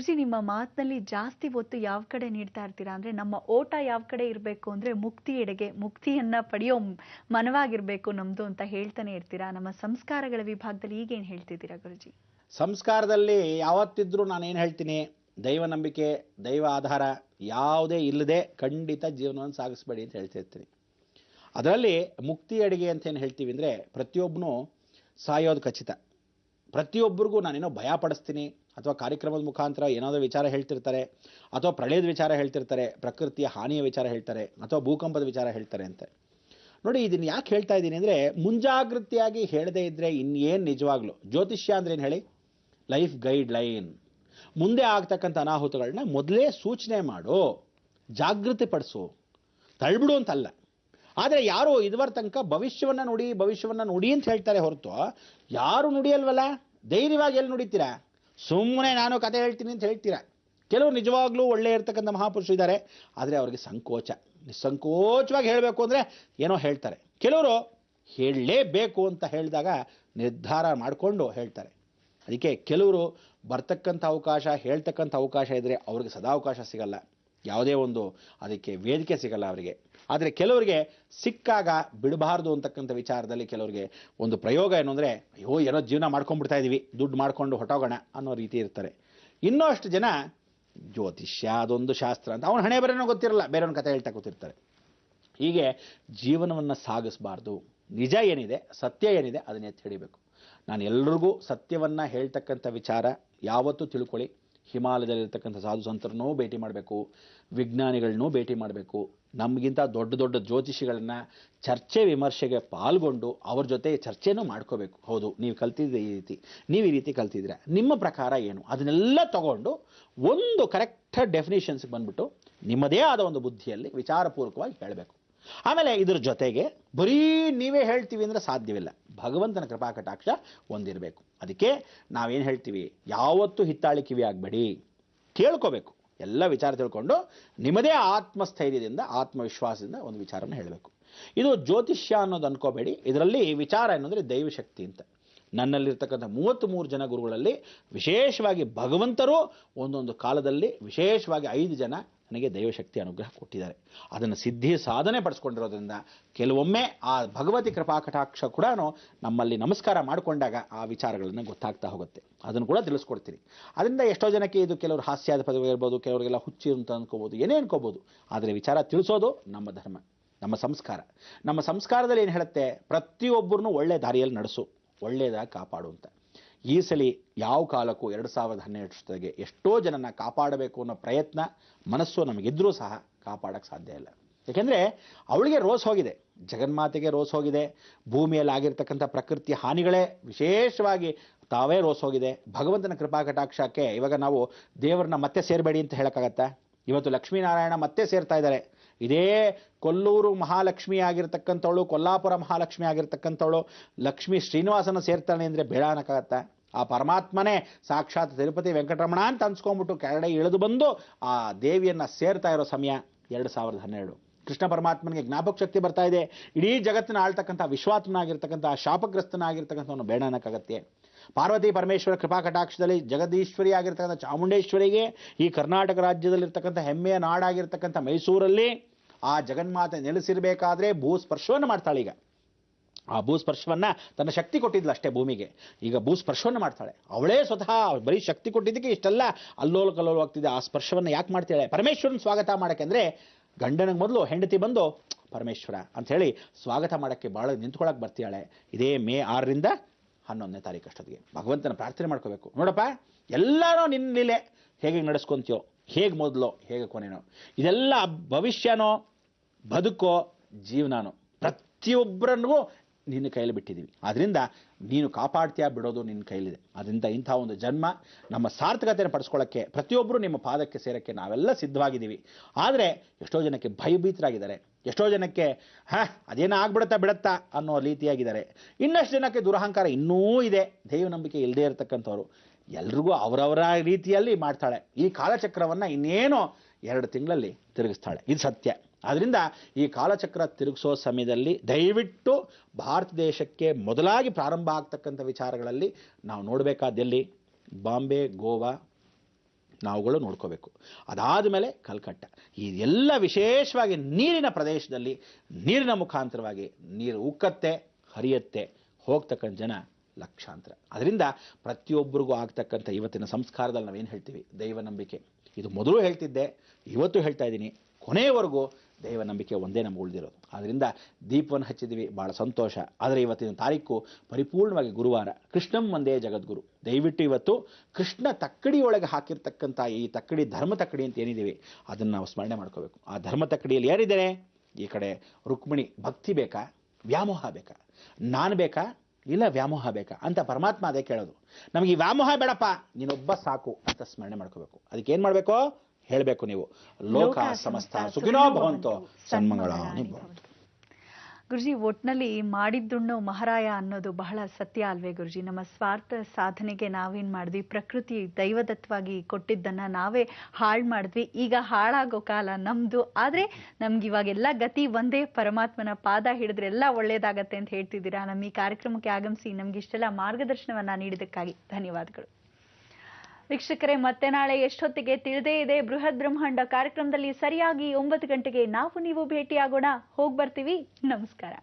ಗುರುಜಿ, ನಿಮ್ಮ ಮಾತಿನಲ್ಲಿ ಜಾಸ್ತಿ ಒತ್ತು ಯಾವ ಕಡೆ ನೀಡ್ತಾ ಇರ್ತೀರಾ ಅಂದ್ರೆ, ನಮ್ಮ ಓಟ ಯಾವ ಕಡೆ ಇರಬೇಕು ಅಂದ್ರೆ ಮುಕ್ತಿ ಎಡೆಗೆ, ಮುಕ್ತಿಯನ್ನ ಪಡೆಯೋ ಮನವಾಗಿರ್ಬೇಕು ನಮ್ದು ಅಂತ ಹೇಳ್ತಾನೆ ಇರ್ತೀರಾ. ನಮ್ಮ ಸಂಸ್ಕಾರಗಳ ವಿಭಾಗದಲ್ಲಿ ಈಗೇನ್ ಹೇಳ್ತಿದ್ದೀರಾ ಗುರುಜಿ? ಸಂಸ್ಕಾರದಲ್ಲಿ ಯಾವತ್ತಿದ್ರೂ ನಾನೇನು ಹೇಳ್ತೀನಿ, ದೈವ ನಂಬಿಕೆ, ದೈವ ಆಧಾರ ಯಾವುದೇ ಇಲ್ಲದೆ ಖಂಡಿತ ಜೀವನವನ್ನು ಸಾಗಿಸ್ಬೇಡಿ ಅಂತ ಹೇಳ್ತಿರ್ತೀನಿ. ಅದರಲ್ಲಿ ಮುಕ್ತಿ ಅಡಿಗೆ ಅಂತ ಏನು ಹೇಳ್ತೀವಿ ಅಂದರೆ, ಪ್ರತಿಯೊಬ್ಬನು ಸಾಯೋದು ಖಚಿತ. ಪ್ರತಿಯೊಬ್ಬರಿಗೂ ನಾನೇನೋ ಭಯ ಪಡಿಸ್ತೀನಿ, ಅಥವಾ ಕಾರ್ಯಕ್ರಮದ ಮುಖಾಂತರ ಏನಾದರೂ ವಿಚಾರ ಹೇಳ್ತಿರ್ತಾರೆ, ಅಥವಾ ಪ್ರಳಯದ ವಿಚಾರ ಹೇಳ್ತಿರ್ತಾರೆ, ಪ್ರಕೃತಿಯ ಹಾನಿಯ ವಿಚಾರ ಹೇಳ್ತಾರೆ, ಅಥವಾ ಭೂಕಂಪದ ವಿಚಾರ ಹೇಳ್ತಾರೆ ಅಂತ. ನೋಡಿ, ಇದನ್ನು ಯಾಕೆ ಹೇಳ್ತಾ ಇದ್ದೀನಿ ಅಂದರೆ, ಮುಂಜಾಗ್ರತೆಯಾಗಿ ಹೇಳದೇ ಇದ್ದರೆ ಇನ್ನೇನು ನಿಜವಾಗ್ಲು ಜ್ಯೋತಿಷ್ಯ ಅಂದ್ರೆ ಏನು ಹೇಳಿ? Life guide line. ಮುಂದೆ ಆಗ್ತಕ್ಕಂಥ ಅನಾಹುತಗಳನ್ನ ಮೊದಲೇ ಸೂಚನೆ ಮಾಡು, ಜಾಗೃತಿ ಪಡಿಸು, ತಳ್ಬಿಡು ಅಂತಲ್ಲ. ಆದರೆ ಯಾರು ಇದುವರ ತನಕ ಭವಿಷ್ಯವನ್ನು ನುಡಿ ಅಂತ ಹೇಳ್ತಾರೆ ಹೊರತು, ಯಾರು ನುಡಿಯಲ್ವಲ್ಲ. ಧೈರ್ಯವಾಗಿ ಎಲ್ಲಿ ನುಡಿತೀರಾ? ಸುಮ್ಮನೆ ನಾನು ಕತೆ ಹೇಳ್ತೀನಿ ಅಂತ ಹೇಳ್ತೀರಾ. ಕೆಲವರು ನಿಜವಾಗ್ಲೂ ಒಳ್ಳೆ ಇರ್ತಕ್ಕಂಥ ಮಹಾಪುರುಷರು ಇದ್ದಾರೆ, ಆದರೆ ಅವರಿಗೆ ಸಂಕೋಚ. ನಿಸ್ಸಂಕೋಚವಾಗಿ ಹೇಳಬೇಕು ಅಂದರೆ ಏನೋ ಹೇಳ್ತಾರೆ. ಕೆಲವರು ಹೇಳಲೇಬೇಕು ಅಂತ ಹೇಳಿದಾಗ ನಿರ್ಧಾರ ಮಾಡಿಕೊಂಡು ಹೇಳ್ತಾರೆ. ಅದಕ್ಕೆ ಕೆಲವರು ಬರ್ತಕ್ಕಂಥ ಅವಕಾಶ, ಹೇಳ್ತಕ್ಕಂಥ ಅವಕಾಶ ಇದ್ದರೆ ಅವ್ರಿಗೆ ಸದಾವಕಾಶ ಸಿಗಲ್ಲ, ಯಾವುದೇ ಒಂದು ಅದಕ್ಕೆ ವೇದಿಕೆ ಸಿಗಲ್ಲ ಅವರಿಗೆ. ಆದರೆ ಕೆಲವರಿಗೆ ಸಿಕ್ಕಾಗ ಬಿಡಬಾರ್ದು ಅಂತಕ್ಕಂಥ ವಿಚಾರದಲ್ಲಿ ಕೆಲವರಿಗೆ ಒಂದು ಪ್ರಯೋಗ ಏನು ಅಂದರೆ, ಅಯ್ಯೋ ಏನೋ ಜೀವನ ಮಾಡ್ಕೊಂಡ್ಬಿಡ್ತಾ ಇದ್ದೀವಿ, ದುಡ್ಡು ಮಾಡ್ಕೊಂಡು ಹೊಟ್ಟೋಗೋಣ ಅನ್ನೋ ರೀತಿ ಇರ್ತಾರೆ. ಇನ್ನೂ ಅಷ್ಟು ಜನ ಜ್ಯೋತಿಷ್ಯ ಅದೊಂದು ಶಾಸ್ತ್ರ ಅಂತ ಅವನ ಹಣೆ ಬರೋನೋ ಗೊತ್ತಿರಲ್ಲ, ಬೇರೆಯವ್ನ ಕಥೆ ಹೇಳ್ತಾ ಕೂತಿರ್ತಾರೆ. ಹೀಗೆ ಜೀವನವನ್ನು ಸಾಗಿಸಬಾರ್ದು. ನಿಜ ಏನಿದೆ, ಸತ್ಯ ಏನಿದೆ ಅದನ್ನ ಎತ್ತಿ ಹಿಡಿಬೇಕು. ನಾನು ಎಲ್ರಿಗೂ ಸತ್ಯವನ್ನು ಹೇಳ್ತಕ್ಕಂಥ ವಿಚಾರ ಯಾವತ್ತೂ ತಿಳ್ಕೊಳ್ಳಿ. ಹಿಮಾಲಯದಲ್ಲಿರ್ತಕ್ಕಂಥ ಸಾಧು ಸಂತರನ್ನೂ ಭೇಟಿ ಮಾಡಬೇಕು, ವಿಜ್ಞಾನಿಗಳನ್ನೂ ಭೇಟಿ ಮಾಡಬೇಕು, ನಮಗಿಂತ ದೊಡ್ಡ ದೊಡ್ಡ ಜ್ಯೋತಿಷಿಗಳನ್ನು ಚರ್ಚೆ ವಿಮರ್ಶೆಗೆ ಪಾಲ್ಗೊಂಡು ಅವ್ರ ಜೊತೆ ಚರ್ಚೆನೂ ಮಾಡ್ಕೋಬೇಕು. ಹೌದು, ನೀವು ಕಲ್ತಿದ್ರೆ ಈ ರೀತಿ, ನೀವು ಈ ರೀತಿ ಕಲ್ತಿದ್ರೆ ನಿಮ್ಮ ಪ್ರಕಾರ ಏನು, ಅದನ್ನೆಲ್ಲ ತಗೊಂಡು ಒಂದು ಕರೆಕ್ಟ್ ಡೆಫಿನೇಷನ್ಸ್ಗೆ ಬಂದ್ಬಿಟ್ಟು ನಿಮ್ಮದೇ ಆದ ಒಂದು ಬುದ್ಧಿಯಲ್ಲಿ ವಿಚಾರಪೂರ್ವಕವಾಗಿ ಹೇಳಬೇಕು. ಆಮೇಲೆ ಇದ್ರ ಜೊತೆಗೆ ಬರೀ ನೀವೇ ಹೇಳ್ತೀವಿ ಅಂದರೆ ಸಾಧ್ಯವಿಲ್ಲ. ಭಗವಂತನ ಕೃಪಾ ಕಟಾಕ್ಷ ಹೊಂದಿರಬೇಕು. ಅದಕ್ಕೆ ನಾವೇನು ಹೇಳ್ತೀವಿ, ಯಾವತ್ತೂ ಹಿತ್ತಾಳಿ ಕಿವಿ ಆಗಬೇಡಿ, ಕೇಳ್ಕೋಬೇಕು. ಎಲ್ಲ ವಿಚಾರ ತಿಳ್ಕೊಂಡು ನಿಮ್ಮದೇ ಆತ್ಮಸ್ಥೈರ್ಯದಿಂದ, ಆತ್ಮವಿಶ್ವಾಸದಿಂದ ಒಂದು ವಿಚಾರನ ಹೇಳಬೇಕು. ಇದು ಜ್ಯೋತಿಷ್ಯ ಅನ್ನೋದು ಅನ್ಕೋಬೇಡಿ. ಇದರಲ್ಲಿ ವಿಚಾರ ಏನಂದರೆ ದೈವಶಕ್ತಿ ಅಂತ. ನನ್ನಲ್ಲಿರ್ತಕ್ಕಂಥ 33 ಜನ ಗುರುಗಳಲ್ಲಿ ವಿಶೇಷವಾಗಿ ಭಗವಂತರು ಒಂದೊಂದು ಕಾಲದಲ್ಲಿ ವಿಶೇಷವಾಗಿ 5 ಜನ ನನಗೆ ದೈವಶಕ್ತಿ ಅನುಗ್ರಹ ಕೊಟ್ಟಿದ್ದಾರೆ. ಅದನ್ನು ಸಿದ್ಧಿ ಸಾಧನೆ ಪಡಿಸ್ಕೊಂಡಿರೋದ್ರಿಂದ ಕೆಲವೊಮ್ಮೆ ಆ ಭಗವತಿ ಕೃಪಾ ಕಟಾಕ್ಷ ಕೂಡ ನಮ್ಮಲ್ಲಿ ನಮಸ್ಕಾರ ಮಾಡಿಕೊಂಡಾಗ ಆ ವಿಚಾರಗಳನ್ನು ಗೊತ್ತಾಗ್ತಾ ಹೋಗುತ್ತೆ. ಅದನ್ನು ಕೂಡ ತಿಳಿಸ್ಕೊಡ್ತೀನಿ. ಅದರಿಂದ ಎಷ್ಟೋ ಜನಕ್ಕೆ ಇದು ಕೆಲವರು ಹಾಸ್ಯಾದ ಪದವಿ ಇರ್ಬೋದು, ಕೆಲವರಿಗೆಲ್ಲ ಹುಚ್ಚಿ ಅಂತ ಅನ್ಕೋಬೋದು, ಏನೇ ಅನ್ಕೋಬೋದು. ಆದರೆ ವಿಚಾರ ತಿಳಿಸೋದು ನಮ್ಮ ಧರ್ಮ, ನಮ್ಮ ಸಂಸ್ಕಾರ. ನಮ್ಮ ಸಂಸ್ಕಾರದಲ್ಲಿ ಏನು ಹೇಳುತ್ತೆ, ಪ್ರತಿಯೊಬ್ಬರನ್ನು ಒಳ್ಳೆ ದಾರಿಯಲ್ಲಿ ನಡೆಸು, ಒಳ್ಳೆಯದಾಗಿ ಕಾಪಾಡು ಅಂತ. ಈ ಸಲ ಯಾವ ಕಾಲಕ್ಕೂ 2012 ಎಷ್ಟೋ ಜನನ ಕಾಪಾಡಬೇಕು ಅನ್ನೋ ಪ್ರಯತ್ನ, ಮನಸ್ಸು ನಮಗಿದ್ರೂ ಸಹ ಕಾಪಾಡಕ್ಕೆ ಸಾಧ್ಯ ಇಲ್ಲ. ಯಾಕೆಂದರೆ ಅವಳಿಗೆ ರೋಸ್ ಹೋಗಿದೆ, ಜಗನ್ಮಾತೆಗೆ ರೋಸ್ ಹೋಗಿದೆ, ಭೂಮಿಯಲ್ಲಿ ಆಗಿರ್ತಕ್ಕಂಥ ಪ್ರಕೃತಿಯ ಹಾನಿಗಳೇ ವಿಶೇಷವಾಗಿ ತಾವೇ ರೋಸ್ ಹೋಗಿದೆ. ಭಗವಂತನ ಕೃಪಾ ಕಟಾಕ್ಷಕ್ಕೆ ಇವಾಗ ನಾವು ದೇವರನ್ನ ಮತ್ತೆ ಸೇರಬೇಡಿ ಅಂತ ಹೇಳೋಕ್ಕಾಗತ್ತಾ? ಇವತ್ತು ಲಕ್ಷ್ಮೀನಾರಾಯಣ ಮತ್ತೆ ಸೇರ್ತಾ ಇದ್ದಾರೆ. ಇದೇ ಕೊಲ್ಲೂರು ಮಹಾಲಕ್ಷ್ಮಿ ಆಗಿರ್ತಕ್ಕಂಥವಳು, ಕೊಲ್ಲಾಪುರ ಮಹಾಲಕ್ಷ್ಮಿ ಆಗಿರ್ತಕ್ಕಂಥವಳು ಲಕ್ಷ್ಮೀ ಶ್ರೀನಿವಾಸನ ಸೇರ್ತಾನೆ ಅಂದರೆ ಬೇಡ ಅನ್ನಕ್ಕಾಗತ್ತಾ? ಆ ಪರಮಾತ್ಮನೇ ಸಾಕ್ಷಾತ್ ತಿರುಪತಿ ವೆಂಕಟರಮಣ ಅಂತ ಅನ್ಸ್ಕೊಂಡ್ಬಿಟ್ಟು ಕೆಳಗಡೆ ಇಳಿದು ಬಂದು ಆ ದೇವಿಯನ್ನು ಸೇರ್ತಾ ಇರೋ ಸಮಯ 2012. ಕೃಷ್ಣ ಪರಮಾತ್ಮನಿಗೆ ಜ್ಞಾಪಕ ಶಕ್ತಿ ಬರ್ತಾ ಇದೆ. ಇಡೀ ಜಗತ್ತಿನ ಆಳ್ತಕ್ಕಂಥ ವಿಶ್ವಾತ್ಮನಾಗಿರ್ತಕ್ಕಂಥ ಶಾಪಗ್ರಸ್ತನಾಗಿರ್ತಕ್ಕಂಥವನು ಬೇಡ ಅನ್ನಕ್ಕಾಗತ್ತೆ? ಪಾರ್ವತಿ ಪರಮೇಶ್ವರ ಕೃಪಾ ಕಟಾಕ್ಷದಲ್ಲಿ ಜಗದೀಶ್ವರಿ ಆಗಿರ್ತಕ್ಕಂಥ ಚಾಮುಂಡೇಶ್ವರಿಗೆ, ಈ ಕರ್ನಾಟಕ ರಾಜ್ಯದಲ್ಲಿರ್ತಕ್ಕಂಥ ಹೆಮ್ಮೆಯ ನಾಡಾಗಿರ್ತಕ್ಕಂಥ ಮೈಸೂರಲ್ಲಿ ಆ ಜಗನ್ಮಾತೆ ನೆಲೆಸಿರಬೇಕಾದ್ರೆ ಭೂಸ್ಪರ್ಶವನ್ನು ಮಾಡ್ತಾಳೆ. ಈಗ ಆ ಭೂಸ್ಪರ್ಶವನ್ನು ತನ್ನ ಶಕ್ತಿ ಕೊಟ್ಟಿದ್ಲು ಅಷ್ಟೇ ಭೂಮಿಗೆ, ಈಗ ಭೂಸ್ಪರ್ಶವನ್ನು ಮಾಡ್ತಾಳೆ. ಅವಳೇ ಸ್ವತಃ ಬರೀ ಶಕ್ತಿ ಕೊಟ್ಟಿದ್ದಕ್ಕೆ ಇಷ್ಟೆಲ್ಲ ಅಲ್ಲೋಲ ಕಲ್ಲೋಲವಾಗ್ತಿದೆ. ಆ ಸ್ಪರ್ಶವನ್ನು ಯಾಕೆ ಮಾಡ್ತಾಳೆ? ಪರಮೇಶ್ವರನ ಸ್ವಾಗತ ಮಾಡೋಕ್ಕೆ. ಅಂದರೆ ಗಂಡನಿಗೆ ಮೊದಲು ಹೆಂಡತಿ ಬಂದು ಪರಮೇಶ್ವರ ಅಂಥೇಳಿ ಸ್ವಾಗತ ಮಾಡೋಕ್ಕೆ ಭಾಳ ನಿಂತ್ಕೊಳ್ಳೋಕೆ ಬರ್ತಾಳೆ. ಇದೇ ಮೇ 6ರಿಂದ 11ನೇ ತಾರೀಕು ಅಷ್ಟೊತ್ತಿಗೆ ಭಗವಂತನ ಪ್ರಾರ್ಥನೆ ಮಾಡ್ಕೋಬೇಕು. ನೋಡಪ್ಪ, ಎಲ್ಲರೂ ನಿನ್ನ ಲೀಲೆ, ಹೇಗೆ ನಡೆಸ್ಕೊಂತೀಯೋ, ಹೇಗೆ ಮೊದಲೋ ಹೇಗೆ ಕೊನೆನೋ, ಇದೆಲ್ಲ ಭವಿಷ್ಯನೋ ಬದುಕೋ ಜೀವನನೋ ಪ್ರತಿಯೊಬ್ಬರನ್ನೂ ನಿನ್ನ ಕೈಯಲ್ಲಿ ಬಿಟ್ಟಿದ್ದೀವಿ. ಆದ್ದರಿಂದ ನೀನು ಕಾಪಾಡ್ತೀಯಾ ಬಿಡೋದು ನಿನ್ನ ಕೈಲಿದೆ. ಅದರಿಂದ ಇಂಥ ಒಂದು ಜನ್ಮ ನಮ್ಮ ಸಾರ್ಥಕತೆಯನ್ನು ಪಡಿಸ್ಕೊಳ್ಳೋಕ್ಕೆ ಪ್ರತಿಯೊಬ್ಬರು ನಿಮ್ಮ ಪಾದಕ್ಕೆ ಸೇರೋಕ್ಕೆ ನಾವೆಲ್ಲ ಸಿದ್ಧವಾಗಿದ್ದೀವಿ. ಆದರೆ ಎಷ್ಟೋ ಜನಕ್ಕೆ ಭಯಭೀತರಾಗಿದ್ದಾರೆ, ಎಷ್ಟೋ ಜನಕ್ಕೆ ಅದೇನೋ ಆಗ್ಬಿಡುತ್ತಾ ಬಿಡುತ್ತಾ ಅನ್ನೋ ರೀತಿಯಾಗಿದ್ದಾರೆ. ಇನ್ನಷ್ಟು ಜನಕ್ಕೆ ದುರಹಂಕಾರ ಇನ್ನೂ ಇದೆ, ದೈವ ನಂಬಿಕೆ ಇಲ್ಲದೇ ಇರತಕ್ಕಂಥವ್ರು. ಎಲ್ರಿಗೂ ಅವರವರ ರೀತಿಯಲ್ಲಿ ಮಾಡ್ತಾಳೆ. ಈ ಕಾಲಚಕ್ರವನ್ನು ಇನ್ನೇನೋ 2 ತಿಂಗಳಲ್ಲಿ ತಿರುಗಿಸ್ತಾಳೆ, ಇದು ಸತ್ಯ. ಆದ್ದರಿಂದ ಈ ಕಾಲಚಕ್ರ ತಿರುಗಿಸೋ ಸಮಯದಲ್ಲಿ ದಯವಿಟ್ಟು ಭಾರತ ದೇಶಕ್ಕೆ ಮೊದಲಾಗಿ ಪ್ರಾರಂಭ ಆಗ್ತಕ್ಕಂಥ ವಿಚಾರಗಳಲ್ಲಿ ನಾವು ನೋಡಬೇಕಾದಲ್ಲಿ ಬಾಂಬೆ, ಗೋವಾ, ನಾವುಗಳು ನೋಡ್ಕೋಬೇಕು. ಅದಾದ ಮೇಲೆ ಕಲ್ಕಟ್ಟ. ಈ ಎಲ್ಲ ವಿಶೇಷವಾಗಿ ನೀರಿನ ಪ್ರದೇಶದಲ್ಲಿ ನೀರಿನ ಮುಖಾಂತರವಾಗಿ ನೀರು ಉಕ್ಕತ್ತೆ, ಹರಿಯತ್ತೆ, ಹೋಗ್ತಕ್ಕಂಥ ಜನ ಲಕ್ಷಾಂತರ. ಅದರಿಂದ ಪ್ರತಿಯೊಬ್ಬರಿಗೂ ಆಗ್ತಕ್ಕಂಥ ಇವತ್ತಿನ ಸಂಸ್ಕಾರದಲ್ಲಿ ನಾವೇನು ಹೇಳ್ತೀವಿ, ದೈವ ನಂಬಿಕೆ. ಇದು ಮೊದಲು ಹೇಳ್ತಿದ್ದೆ, ಇವತ್ತು ಹೇಳ್ತಾ ಇದ್ದೀನಿ, ಕೊನೆಯವರೆಗೂ ದೈವ ನಂಬಿಕೆ ಒಂದೇ ನಮ್ಗೆ ಉಳಿದಿರೋದು. ಆದ್ದರಿಂದ ದೀಪವನ್ನು ಹಚ್ಚಿದ್ದೀವಿ, ಭಾಳ ಸಂತೋಷ. ಆದರೆ ಇವತ್ತಿನ ತಾರೀಕು ಪರಿಪೂರ್ಣವಾಗಿ ಗುರುವಾರ. ಕೃಷ್ಣಂ ಒಂದೇ ಜಗದ್ಗುರು. ದಯವಿಟ್ಟು ಇವತ್ತು ಕೃಷ್ಣ ತಕ್ಕಡಿಯೊಳಗೆ ಹಾಕಿರ್ತಕ್ಕಂಥ ಈ ತಕ್ಕಡಿ, ಧರ್ಮ ತಕ್ಕಡಿ ಅಂತ ಏನಿದ್ದೀವಿ, ಅದನ್ನು ನಾವು ಸ್ಮರಣೆ ಮಾಡ್ಕೋಬೇಕು. ಆ ಧರ್ಮ ತಕ್ಕಡಿಯಲ್ಲಿ ಯಾರಿದ್ದಾರೆ? ಈ ಕಡೆ ರುಕ್ಮಿಣಿ. ಭಕ್ತಿ ಬೇಕಾ, ವ್ಯಾಮೋಹ ಬೇಕಾ? ನಾನು ಬೇಕಾ, ಇಲ್ಲ ವ್ಯಾಮೋಹ ಬೇಕಾ ಅಂತ ಪರಮಾತ್ಮ ಅದೇ ಕೇಳೋದು. ನಮಗೆ ಈ ವ್ಯಾಮೋಹ ಬೇಡಪ್ಪ, ನೀನೊಬ್ಬ ಸಾಕು ಅಂತ ಸ್ಮರಣೆ ಮಾಡ್ಕೋಬೇಕು. ಅದಕ್ಕೆ ಏನು ಮಾಡಬೇಕು ಹೇಳಬೇಕು ನೀವು. ಲೋಕ ಸಮಸ್ತ ಸುಖಿನೋ ಭವಂತು, ಸನ್ಮಂಗಳಾನಿ ಭವಂತು. ಗುರುಜಿ, ಒಟ್ನಲ್ಲಿ ಮಾಡಿದ್ದುಣ್ಣು ಮಹಾರಾಯ ಅನ್ನೋದು ಬಹಳ ಸತ್ಯ ಅಲ್ವೇ ಗುರುಜಿ? ನಮ್ಮ ಸ್ವಾರ್ಥ ಸಾಧನೆಗೆ ನಾವೇನ್ ಮಾಡಿದ್ವಿ, ಪ್ರಕೃತಿ ದೈವದತ್ತವಾಗಿ ಕೊಟ್ಟಿದ್ದನ್ನ ನಾವೇ ಹಾಳು ಮಾಡಿದ್ವಿ. ಈಗ ಹಾಳಾಗೋ ಕಾಲ ನಮ್ದು. ಆದ್ರೆ ನಮ್ಗೆ ಇವಾಗೆಲ್ಲ ಗತಿ ಒಂದೇ, ಪರಮಾತ್ಮನ ಪಾದ ಹಿಡಿದ್ರೆ ಎಲ್ಲ ಒಳ್ಳೇದಾಗತ್ತೆ ಅಂತ ಹೇಳ್ತಿದ್ದೀರಾ. ನಮ್ಮ ಈ ಕಾರ್ಯಕ್ರಮಕ್ಕೆ ಆಗಮಿಸಿ ನಮ್ಗೆ ಇಷ್ಟೆಲ್ಲ ಮಾರ್ಗದರ್ಶನವನ್ನ ನೀಡಿದ್ದಕ್ಕಾಗಿ ಧನ್ಯವಾದಗಳು. ವೀಕ್ಷಕರೇ, ಮತ್ತೆ ನಾಳೆ ಎಷ್ಟೊತ್ತಿಗೆ ತಿಳಿದೇ ಇದೆ ಬೃಹತ್ ಬ್ರಹ್ಮಾಂಡ ಕಾರ್ಯಕ್ರಮದಲ್ಲಿ ಸರಿಯಾಗಿ 9 ಗಂಟೆಗೆ ನಾವು ನೀವು ಭೇಟಿಯಾಗೋಣ. ಹೋಗಿ ಬರ್ತೀವಿ. ನಮಸ್ಕಾರ.